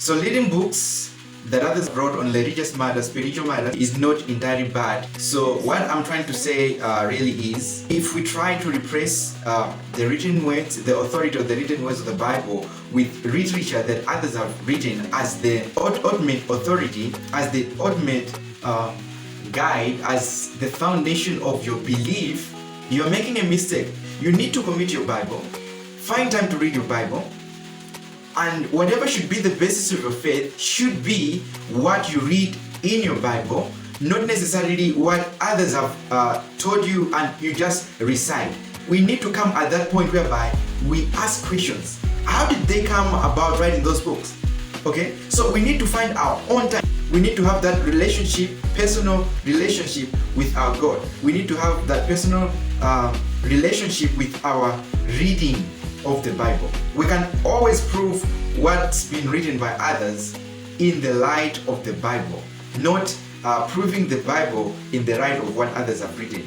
So reading books that others wrote on religious matters, spiritual matters, is not entirely bad. So what I'm trying to say really is, if we try to replace the written words, the authority of the written words of the Bible with literature that others have written as the ultimate authority, as the ultimate guide, as the foundation of your belief, you're making a mistake. You need to commit your Bible. Find time to read your Bible. And whatever should be the basis of your faith should be what you read in your Bible, not necessarily what others have told you and you just recite. We need to come at that point whereby we ask questions. How did they come about writing those books? Okay, so we need to find our own time. We need to have that relationship, personal relationship with our God. We need to have that personal relationship with our reading of the Bible. We can always prove what's been written by others in the light of the Bible, not proving the Bible in the light of what others have written.